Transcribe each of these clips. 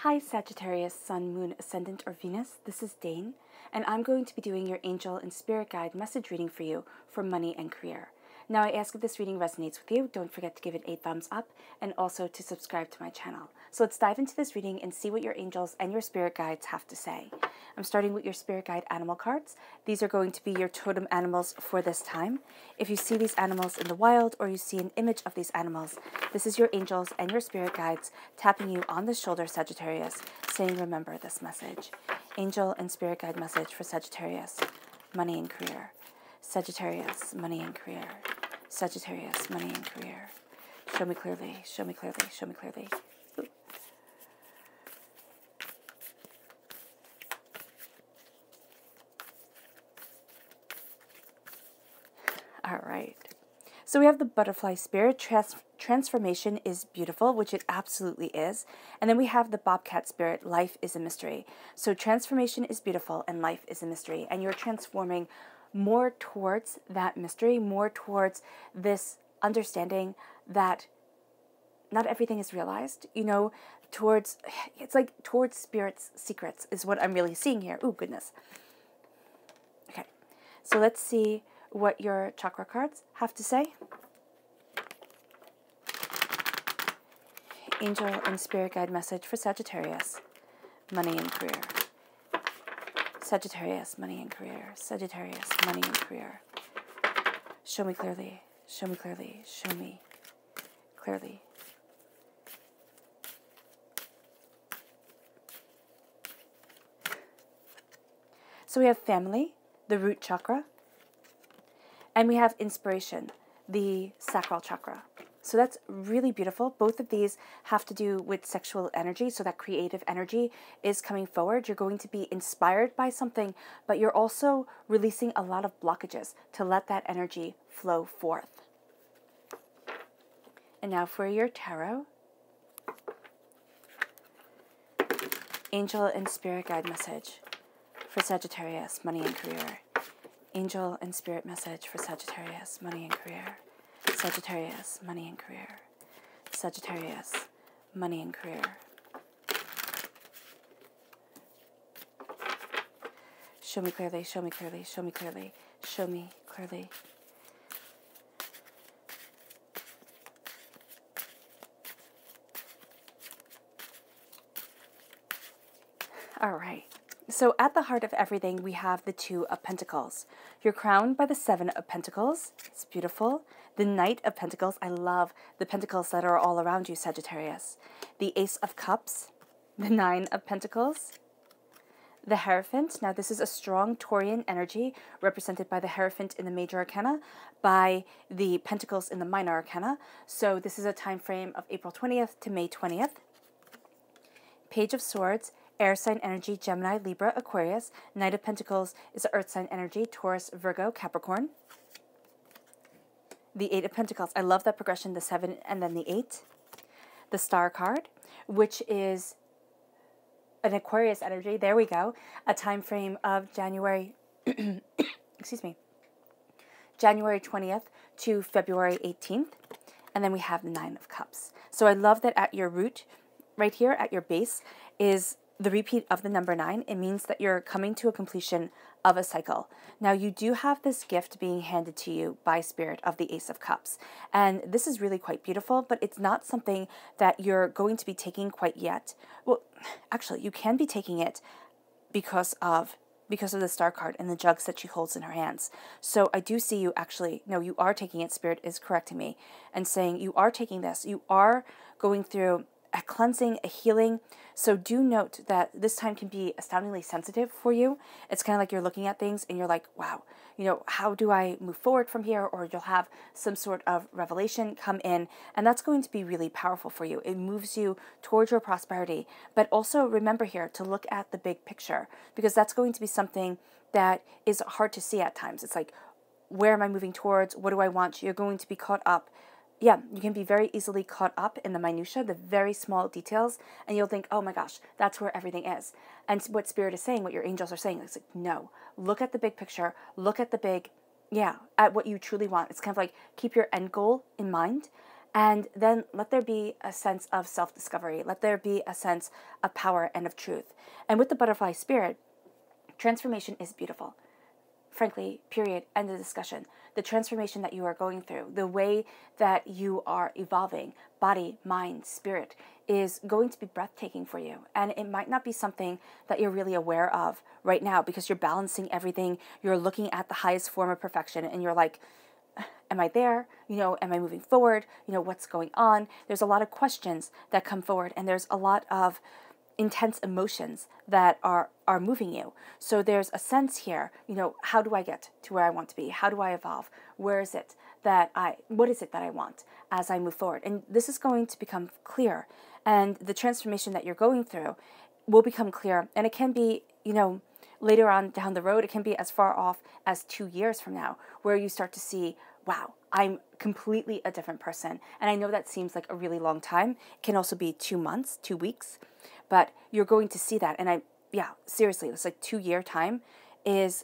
Hi Sagittarius, Sun, Moon, Ascendant, or Venus. This is Dane, and I'm going to be doing your angel and spirit guide message reading for you for money and career. Now, I ask if this reading resonates with you. Don't forget to give it a thumbs up and also to subscribe to my channel. So let's dive into this reading and see what your angels and your spirit guides have to say. I'm starting with your spirit guide animal cards. These are going to be your totem animals for this time. If you see these animals in the wild or you see an image of these animals, this is your angels and your spirit guides tapping you on the shoulder, Sagittarius, saying, remember this message. Angel and spirit guide message for Sagittarius, money and career. Sagittarius, money and career. Sagittarius, money and career. Show me clearly, show me clearly, show me clearly. Ooh. All right. So we have the butterfly spirit. Transformation is beautiful, which it absolutely is. And then we have the bobcat spirit. Life is a mystery. So transformation is beautiful and life is a mystery. And you're transforming more towards that mystery, more towards this understanding that not everything is realized, you know, towards, it's like towards spirit's secrets is what I'm really seeing here. Oh, goodness. Okay, so let's see what your chakra cards have to say. Angel and spirit guide message for Sagittarius, money and career. Sagittarius, money and career. Sagittarius, money and career. Show me clearly, show me clearly, show me clearly. So we have family, the root chakra, and we have inspiration, the sacral chakra. So that's really beautiful. Both of these have to do with sexual energy, so that creative energy is coming forward. You're going to be inspired by something, but you're also releasing a lot of blockages to let that energy flow forth. And now for your tarot. Angel and spirit guide message for Sagittarius, money and career. Angel and spirit message for Sagittarius, money and career. Sagittarius, money and career. Sagittarius, money and career. Show me clearly, show me clearly, show me clearly, show me clearly. All right. So at the heart of everything, we have the Two of Pentacles. You're crowned by the Seven of Pentacles. It's beautiful. The Knight of Pentacles. I love the pentacles that are all around you, Sagittarius. The Ace of Cups. The Nine of Pentacles. The Hierophant. Now, this is a strong Taurian energy represented by the Hierophant in the Major Arcana, by the Pentacles in the Minor Arcana. So this is a time frame of April 20th to May 20th. Page of Swords. Air sign energy, Gemini, Libra, Aquarius. Knight of Pentacles is an earth sign energy, Taurus, Virgo, Capricorn. The Eight of Pentacles. I love that progression, the 7 and then the 8. The Star card, which is an Aquarius energy. There we go. A time frame of January, excuse me, January 20th to February 18th. And then we have the Nine of Cups. So I love that at your root, right here at your base, is the repeat of the number 9. It means that you're coming to a completion of a cycle. Now, you do have this gift being handed to you by Spirit of the Ace of Cups. And this is really quite beautiful, but it's not something that you're going to be taking quite yet. Well, actually, you can be taking it because of the Star card and the jugs that she holds in her hands. So I do see you actually, no, you are taking it. Spirit is correcting me and saying you are taking this. You are going through a cleansing, a healing. So do note that this time can be astoundingly sensitive for you. It's kind of like you're looking at things and you're like, wow, you know, how do I move forward from here? Or you'll have some sort of revelation come in, and that's going to be really powerful for you. It moves you towards your prosperity. But also remember here to look at the big picture, because that's going to be something that is hard to see at times. It's like, where am I moving towards? What do I want? You're going to be caught up. Yeah, you can be very easily caught up in the minutia, the very small details, and you'll think, oh my gosh, that's where everything is. And what Spirit is saying, what your angels are saying, is like, no, look at the big picture, look at the big, at what you truly want. It's kind of like keep your end goal in mind And then let there be a sense of self-discovery. Let there be a sense of power and of truth. And with the butterfly spirit, transformation is beautiful. Frankly, period, end of discussion. The transformation that you are going through, the way that you are evolving, body, mind, spirit, is going to be breathtaking for you. And it might not be something that you're really aware of right now because you're balancing everything. You're looking at the highest form of perfection and you're like, am I there? Am I moving forward? What's going on? There's a lot of questions that come forward, and there's a lot of intense emotions that are moving you. So there's a sense here, how do I get to where I want to be? How do I evolve? What is it that I want as I move forward? And this is going to become clear, and the transformation that you're going through will become clear. And it can be, later on down the road, it can be as far off as 2 years from now, where you start to see, wow, I'm completely a different person. And I know that seems like a really long time. It can also be 2 months, 2 weeks, but you're going to see that. And seriously, it's like 2-year time is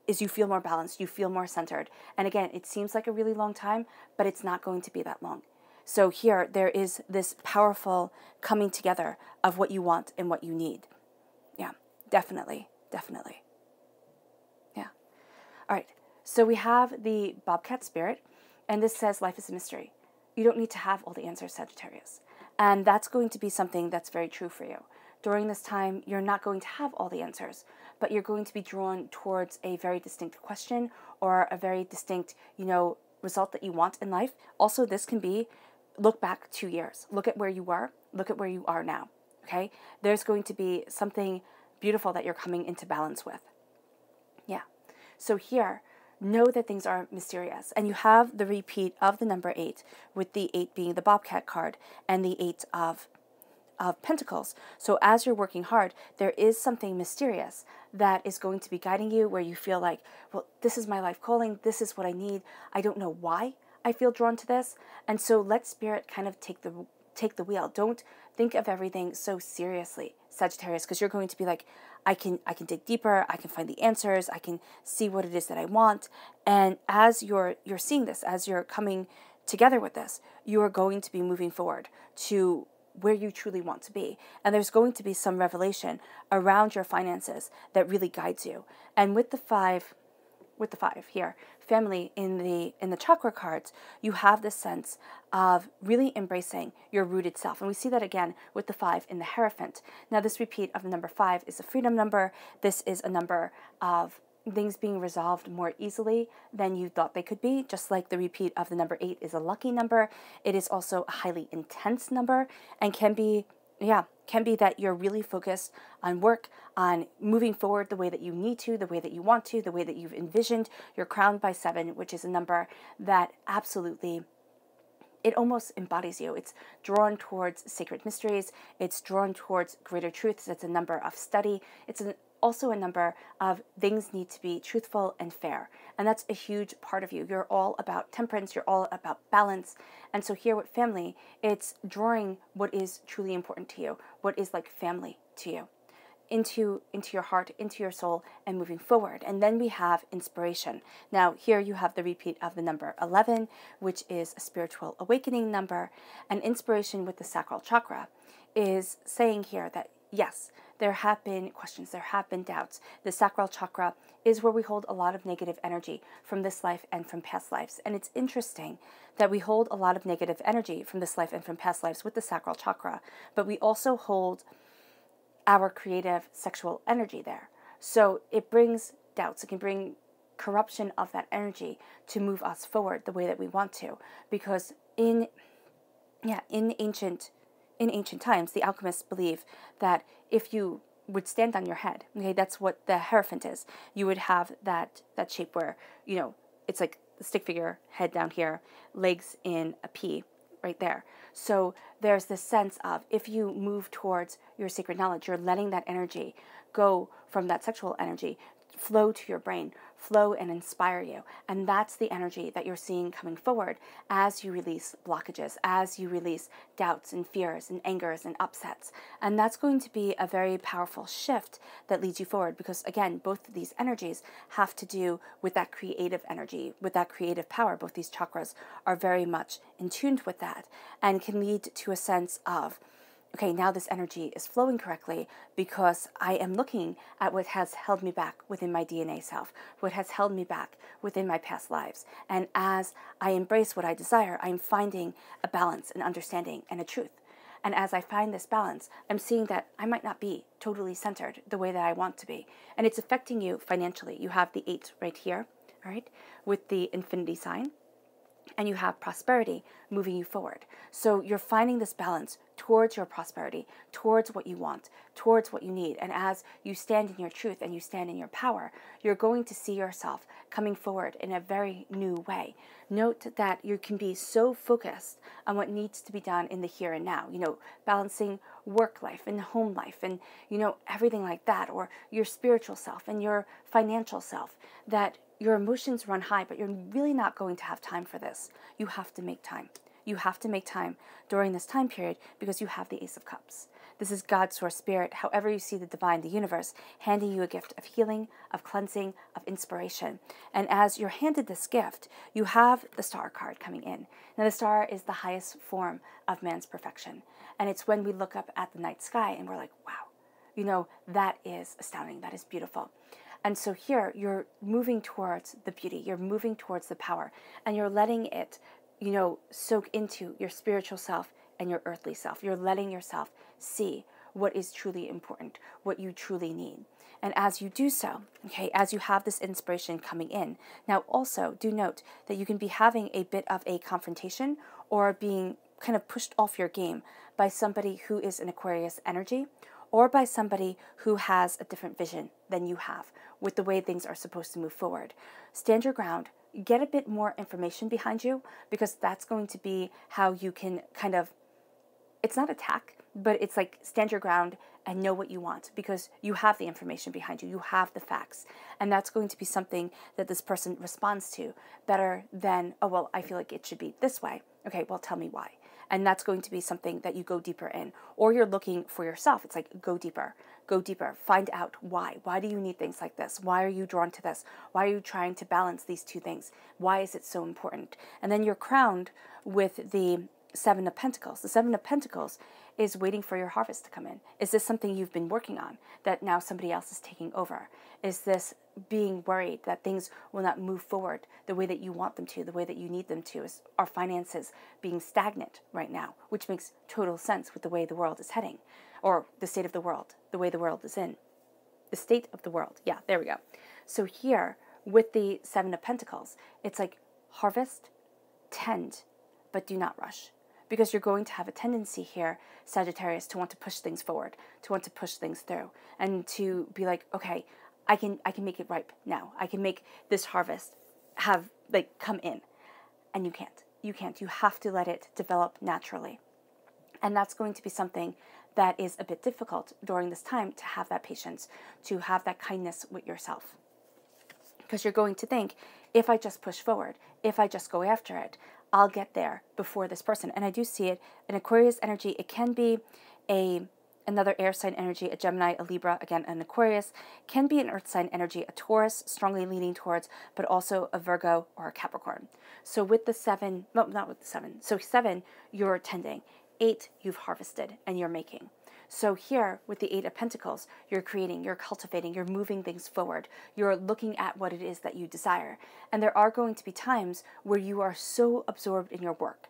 you feel more balanced, you feel more centered. And again, it seems like a really long time, but it's not going to be that long. So here, there is this powerful coming together of what you want and what you need. Yeah, definitely. Yeah. All right. So we have the Bobcat Spirit, and this says life is a mystery. You don't need to have all the answers, Sagittarius. And that's going to be something that's very true for you. During this time, you're not going to have all the answers, but you're going to be drawn towards a very distinct question or a very distinct, result that you want in life. Also, this can be, look back 2 years. Look at where you were. Look at where you are now. Okay? There's going to be something beautiful that you're coming into balance with. Yeah. So here, know that things are mysterious. And you have the repeat of the number 8, with the 8 being the Bobcat card and the 8 of Pentacles. So as you're working hard, there is something mysterious that is going to be guiding you, where you feel like, well, this is my life calling. This is what I need. I don't know why I feel drawn to this. And so let Spirit kind of take the wheel. Don't think of everything so seriously, Sagittarius, because you're going to be like, I can dig deeper, I can find the answers, I can see what it is that I want. And as you're seeing this, as you're coming together with this, you are going to be moving forward to where you truly want to be. And there's going to be some revelation around your finances that really guides you. And with the 5 here, family in the chakra cards, you have this sense of really embracing your rooted self. And we see that again with the 5 in the Hierophant. Now, this repeat of the number 5 is a freedom number. This is a number of things being resolved more easily than you thought they could be, just like the repeat of the number 8 is a lucky number. It is also a highly intense number, and can be that you're really focused on work, on moving forward the way that you need to, the way that you want to, the way that you've envisioned. You're crowned by 7, which is a number that absolutely, it almost embodies you. It's drawn towards sacred mysteries. It's drawn towards greater truths. It's a number of study. It's also a number of things need to be truthful and fair. And that's a huge part of you. You're all about temperance. You're all about balance. And so here with family, it's drawing what is truly important to you, what is like family to you, into your heart, into your soul, and moving forward. And then we have inspiration. Now here you have the repeat of the number 11, which is a spiritual awakening number. And inspiration with the sacral chakra is saying here that yes, there have been questions, there have been doubts. The sacral chakra is where we hold a lot of negative energy from this life and from past lives. And it's interesting that we hold a lot of negative energy from this life and from past lives with the sacral chakra, but we also hold our creative sexual energy there. So it brings doubts. It can bring corruption of that energy to move us forward the way that we want to. Because in ancient times, the alchemists believe that if you would stand on your head, okay, that's what the Hierophant is. You would have that shape where, it's like the stick figure, head down here, legs in a P right there. So there's this sense of, if you move towards your sacred knowledge, you're letting that energy go from that sexual energy flow to your brain, flow and inspire you. And that's the energy that you're seeing coming forward as you release blockages, as you release doubts and fears and angers and upsets. And that's going to be a very powerful shift that leads you forward, because again, both of these energies have to do with that creative energy, with that creative power. Both these chakras are very much in tune with that, and can lead to a sense of, okay, now this energy is flowing correctly because I am looking at what has held me back within my DNA self, what has held me back within my past lives. And as I embrace what I desire, I'm finding a balance, an understanding, and a truth. And as I find this balance, I'm seeing that I might not be totally centered the way that I want to be. And it's affecting you financially. You have the 8 right here, all right, with the infinity sign. And you have prosperity moving you forward. So you're finding this balance towards your prosperity, towards what you want, towards what you need. And as you stand in your truth and you stand in your power, you're going to see yourself coming forward in a very new way. Note that you can be so focused on what needs to be done in the here and now, balancing work life and home life and, everything like that, or your spiritual self and your financial self, that your emotions run high, but you're really not going to have time for this. You have to make time. You have to make time during this time period because you have the Ace of Cups. This is God, Source, Spirit, however you see the divine, the universe, handing you a gift of healing, of cleansing, of inspiration. And as you're handed this gift, you have the Star card coming in. Now, the star is the highest form of man's perfection. And it's when we look up at the night sky and we're like, wow, that is astounding. That is beautiful. And so here you're moving towards the beauty, you're moving towards the power, and you're letting it, soak into your spiritual self and your earthly self. You're letting yourself see what is truly important, what you truly need. And as you do so, as you have this inspiration coming in, now also do note that you can be having a bit of a confrontation or being kind of pushed off your game by somebody who is an Aquarius energy, or by somebody who has a different vision than you have with the way things are supposed to move forward. Stand your ground, get a bit more information behind you, because that's going to be how you can kind of, it's not attack, but it's like stand your ground and know what you want, because you have the information behind you, you have the facts, and that's going to be something that this person responds to better than, oh, well, I feel like it should be this way. Okay, well, tell me why. And that's going to be something that you go deeper in. Or you're looking for yourself. It's like, go deeper, find out why. Why do you need things like this? Why are you drawn to this? Why are you trying to balance these two things? Why is it so important? And then you're crowned with the 7 of Pentacles. The 7 of Pentacles is waiting for your harvest to come in. Is this something you've been working on that now somebody else is taking over? Is this being worried that things will not move forward the way that you want them to, the way that you need them to? Is our finances being stagnant right now, which makes total sense with the way the world is heading, or the state of the world, the way the world is in. The state of the world. Yeah, there we go. So here, with the 7 of Pentacles, it's like harvest, tend, but do not rush. Because you're going to have a tendency here, Sagittarius, to want to push things forward, to want to push things through, and to be like, okay, I can make it ripe now. I can make this harvest come in. And you can't. You can't. You have to let it develop naturally. And that's going to be something that is a bit difficult during this time, to have that patience, to have that kindness with yourself. Because you're going to think, if I just push forward, if I just go after it, I'll get there before this person. And I do see it. An Aquarius energy, it can be another air sign energy, a Gemini, a Libra, again, an Aquarius, can be an earth sign energy, a Taurus, strongly leaning towards, but also a Virgo or a Capricorn. So with the 7, no, not with the 7. So 7, you're tending. 8, you've harvested and you're making. So here, with the 8 of Pentacles, you're creating, you're cultivating, you're moving things forward. You're looking at what it is that you desire. And there are going to be times where you are so absorbed in your work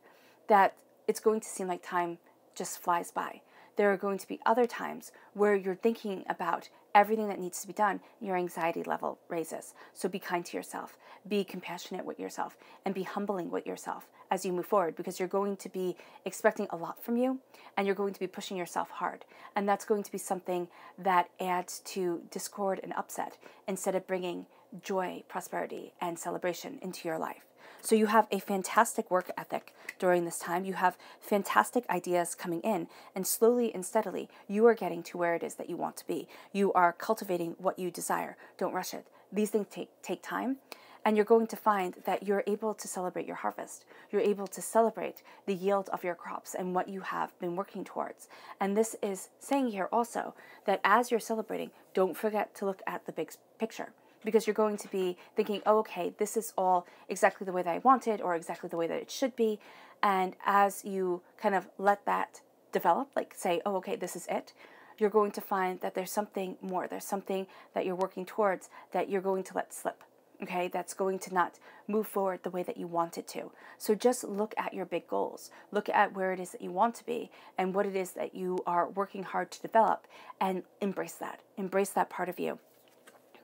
that it's going to seem like time just flies by. There are going to be other times where you're thinking about everything that needs to be done, your anxiety level raises. So be kind to yourself, be compassionate with yourself, and be humbling with yourself as you move forward, because you're going to be expecting a lot from you, and you're going to be pushing yourself hard. And that's going to be something that adds to discord and upset instead of bringing joy, prosperity, and celebration into your life. So you have a fantastic work ethic during this time. You have fantastic ideas coming in, and slowly and steadily, you are getting to where it is that you want to be. You are cultivating what you desire. Don't rush it. These things take time, and you're going to find that you're able to celebrate your harvest. You're able to celebrate the yield of your crops and what you have been working towards. And this is saying here also that as you're celebrating, don't forget to look at the big picture, because you're going to be thinking, oh, okay, this is all exactly the way that I wanted, or exactly the way that it should be. And as you kind of let that develop, like say, oh, okay, this is it, you're going to find that there's something more. There's something that you're working towards that you're going to let slip. Okay, that's going to not move forward the way that you want it to. So just look at your big goals. Look at where it is that you want to be and what it is that you are working hard to develop, and embrace that. Embrace that part of you.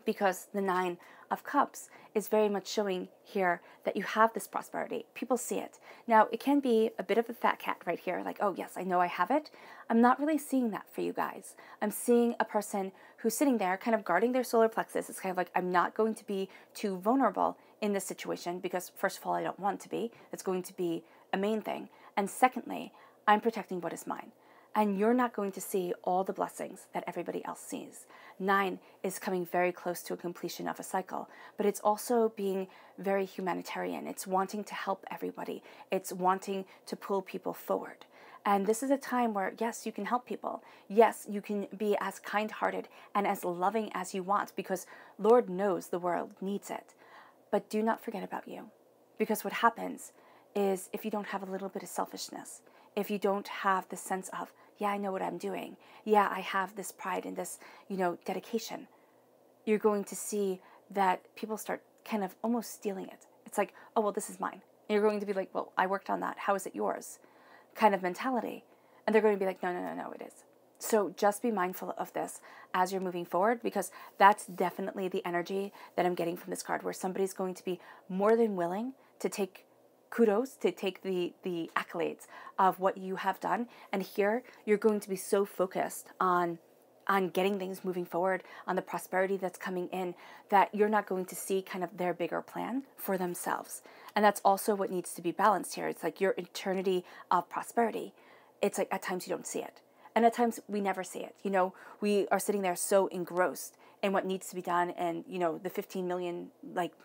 Because the Nine of Cups is very much showing here that you have this prosperity. People see it. Now, it can be a bit of a fat cat right here, like, oh yes, I know I have it. I'm not really seeing that for you guys. I'm seeing a person who's sitting there kind of guarding their solar plexus. It's kind of like, I'm not going to be too vulnerable in this situation because, first of all, I don't want to be. It's going to be a main thing. And secondly, I'm protecting what is mine. And you're not going to see all the blessings that everybody else sees. 9 is coming very close to a completion of a cycle, but it's also being very humanitarian. It's wanting to help everybody. It's wanting to pull people forward. And this is a time where, yes, you can help people. Yes, you can be as kind-hearted and as loving as you want, because Lord knows the world needs it. But do not forget about you. Because what happens is, if you don't have a little bit of selfishness, if you don't have the sense of, yeah, I know what I'm doing, yeah, I have this pride and this, dedication, you're going to see that people start kind of almost stealing it. It's like, oh, well, this is mine. And you're going to be like, well, I worked on that. How is it yours? Kind of mentality. And they're going to be like, no, it is. So just be mindful of this as you're moving forward, because that's definitely the energy that I'm getting from this card, where somebody's going to be more than willing to take kudos, to take the accolades of what you have done. And here you're going to be so focused on getting things moving forward, on the prosperity that's coming in, that you're not going to see kind of their bigger plan for themselves. And that's also what needs to be balanced here. It's like your eternity of prosperity. It's like at times you don't see it. And at times we never see it. We are sitting there so engrossed in what needs to be done, and, the 15 million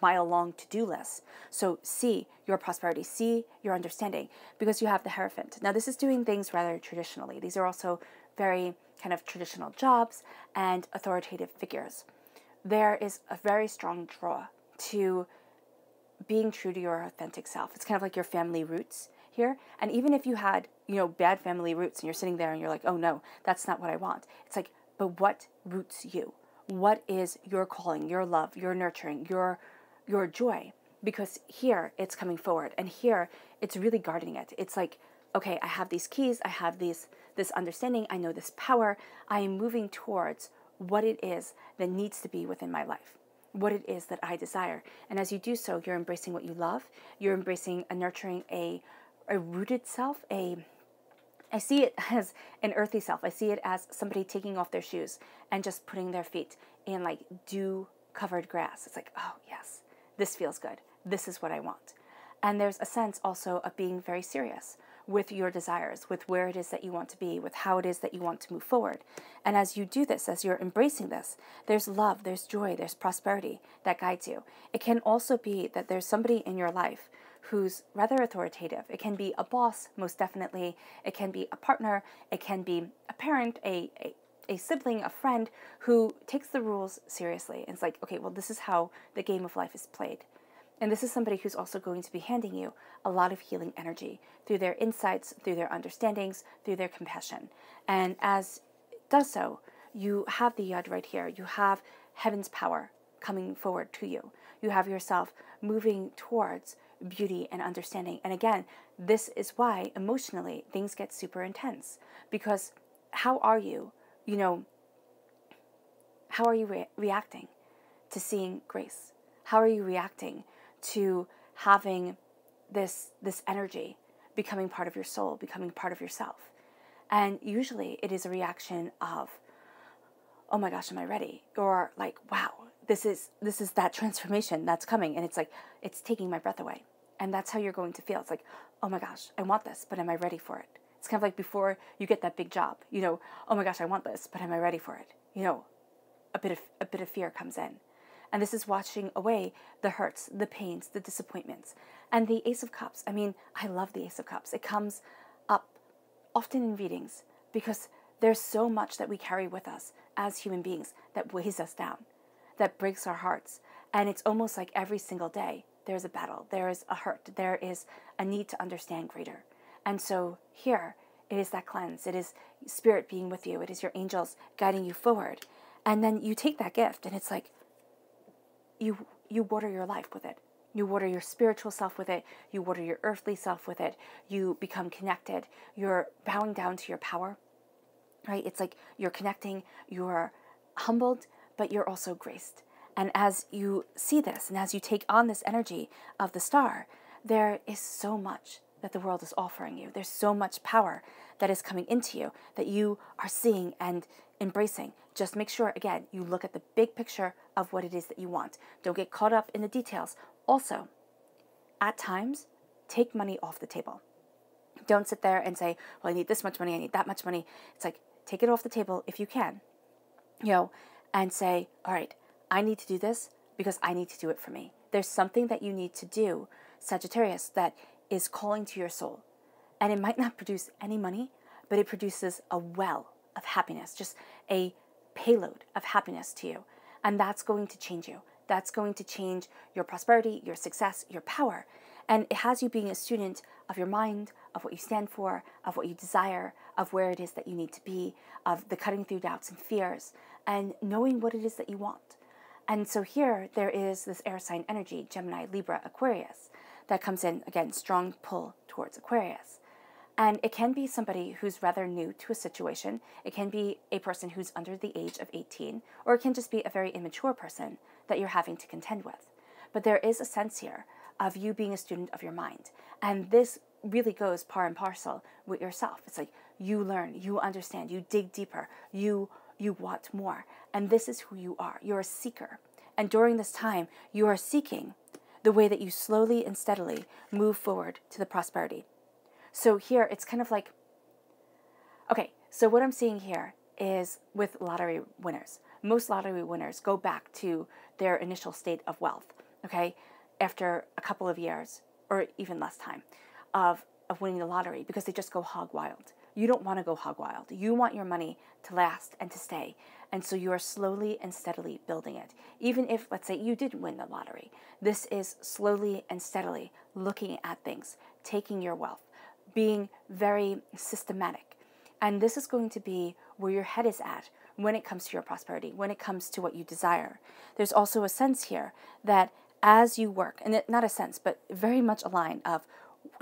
mile long to-do list. So see your prosperity, see your understanding, because you have the Hierophant. Now this is doing things rather traditionally. These are also very kind of traditional jobs and authoritative figures. There is a very strong draw to being true to your authentic self. It's kind of like your family roots here. And even if you had, bad family roots and you're sitting there and you're like, oh no, that's not what I want. It's like, but what roots you? What is your calling, your love, your nurturing, your joy? Because here it's coming forward, and here it's really guarding it. It's like, okay, I have these keys, I have this understanding, I know this power, I am moving towards what it is that needs to be within my life, what it is that I desire. And as you do so, you're embracing what you love, you're embracing and nurturing a rooted self, I see it as an earthy self. I see it as somebody taking off their shoes and just putting their feet in dew-covered grass. It's like, oh yes, this feels good. This is what I want. And there's a sense also of being very serious with your desires, with where it is that you want to be, with how it is that you want to move forward. And as you do this, as you're embracing this, there's love, there's joy, there's prosperity that guides you. It can also be that there's somebody in your life who's rather authoritative. It can be a boss, most definitely. It can be a partner. It can be a parent, a sibling, a friend who takes the rules seriously. And it's like, okay, well, this is how the game of life is played. And this is somebody who's also going to be handing you a lot of healing energy through their insights, through their understandings, through their compassion. And as it does so, you have the Yud right here. You have heaven's power coming forward to you. You have yourself moving towards beauty and understanding. And again, this is why emotionally things get super intense, because how are you, how are you reacting to seeing grace? How are you reacting to having this energy becoming part of your soul, becoming part of yourself? And usually it is a reaction of, oh my gosh, am I ready? Or like, wow, this is that transformation that's coming. And it's like, it's taking my breath away. And that's how you're going to feel. It's like, oh my gosh, I want this, but am I ready for it? It's kind of like before you get that big job, you know, oh my gosh, I want this, but am I ready for it? You know, a bit of fear comes in. And this is washing away the hurts, the pains, the disappointments. And the Ace of Cups, I mean, I love the Ace of Cups. It comes up often in readings because there's so much that we carry with us as human beings that weighs us down, that breaks our hearts. And it's almost like every single day there's a battle, there is a hurt, there is a need to understand greater. And so here, it is that cleanse. It is Spirit being with you. It is your angels guiding you forward. And then you take that gift and it's like, you water your life with it. You water your spiritual self with it. You water your earthly self with it. You become connected. You're bowing down to your power, right? It's like you're connecting, you're humbled, but you're also graced. And as you see this, and as you take on this energy of the star, there is so much that the world is offering you. There's so much power that is coming into you that you are seeing and embracing. Just make sure, again, you look at the big picture of what it is that you want. Don't get caught up in the details. Also, at times, take money off the table. Don't sit there and say, well, I need this much money, I need that much money. It's like, take it off the table if you can, you know, and say, all right, I need to do this because I need to do it for me. There's something that you need to do, Sagittarius, that is calling to your soul. And it might not produce any money, but it produces a well of happiness, just a payload of happiness to you. And that's going to change you. That's going to change your prosperity, your success, your power. And it has you being a student of your mind, of what you stand for, of what you desire, of where it is that you need to be, of the cutting through doubts and fears, and knowing what it is that you want. And so here there is this air sign energy, Gemini, Libra, Aquarius, that comes in, again, strong pull towards Aquarius. And it can be somebody who's rather new to a situation. It can be a person who's under the age of 18, or it can just be a very immature person that you're having to contend with. But there is a sense here of you being a student of your mind. And this really goes par and parcel with yourself. It's like you learn, you understand, you dig deeper, you want more. And this is who you are. You're a seeker. And during this time, you are seeking the way that you slowly and steadily move forward to the prosperity. So here, it's kind of like, okay, so what I'm seeing here is with lottery winners. Most lottery winners go back to their initial state of wealth, okay, after a couple of years or even less time of winning the lottery because they just go hog wild. You don't want to go hog wild. You want your money to last and to stay. And so you are slowly and steadily building it. Even if, let's say, you didn't win the lottery, this is slowly and steadily looking at things, taking your wealth, being very systematic. And this is going to be where your head is at when it comes to your prosperity, when it comes to what you desire. There's also a sense here that as you work, and not a sense, but very much a line of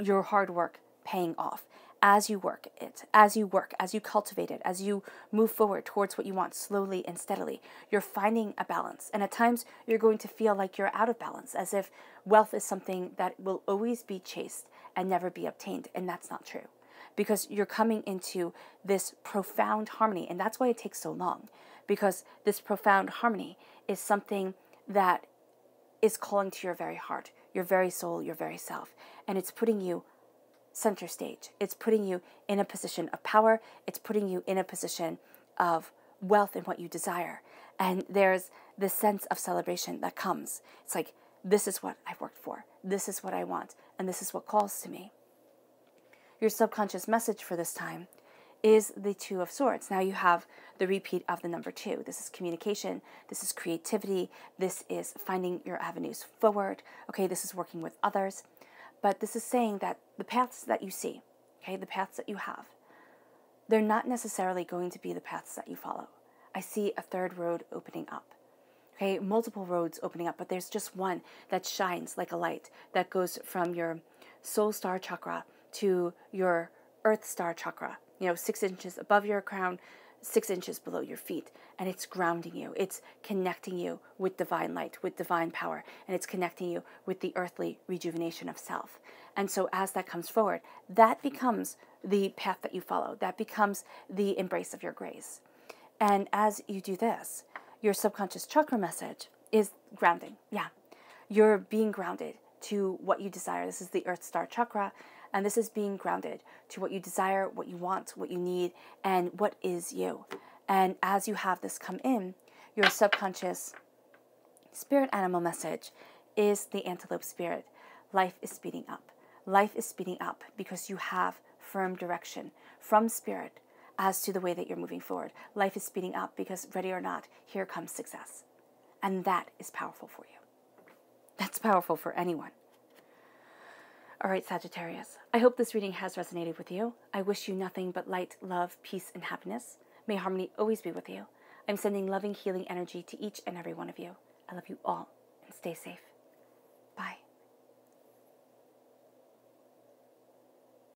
your hard work paying off. As you work it, as you work, as you cultivate it, as you move forward towards what you want slowly and steadily, you're finding a balance. And at times you're going to feel like you're out of balance, as if wealth is something that will always be chased and never be obtained. And that's not true, because you're coming into this profound harmony. And that's why it takes so long, because this profound harmony is something that is calling to your very heart, your very soul, your very self. And it's putting you center stage. It's putting you in a position of power. It's putting you in a position of wealth and what you desire. And there's this sense of celebration that comes. It's like, this is what I've worked for. This is what I want. And this is what calls to me. Your subconscious message for this time is the Two of Swords. Now you have the repeat of the number 2. This is communication. This is creativity. This is finding your avenues forward. Okay, this is working with others. But this is saying that the paths that you see, okay, the paths that you have, they're not necessarily going to be the paths that you follow. I see a third road opening up, okay, multiple roads opening up, but there's just one that shines like a light that goes from your soul star chakra to your earth star chakra, 6 inches above your crown, 6 inches below your feet, and it's grounding you. It's connecting you with divine light, with divine power, and it's connecting you with the earthly rejuvenation of self. And so as that comes forward, that becomes the path that you follow. That becomes the embrace of your grace. And as you do this, your subconscious chakra message is grounding. Yeah, you're being grounded to what you desire. This is the Earth Star Chakra, and this is being grounded to what you desire, what you want, what you need, and what is you. And as you have this come in, your subconscious spirit animal message is the antelope spirit. Life is speeding up. Life is speeding up because you have firm direction from spirit as to the way that you're moving forward. Life is speeding up because, ready or not, here comes success. And that is powerful for you. That's powerful for anyone. All right, Sagittarius, I hope this reading has resonated with you. I wish you nothing but light, love, peace, and happiness. May harmony always be with you. I'm sending loving, healing energy to each and every one of you. I love you all, and stay safe.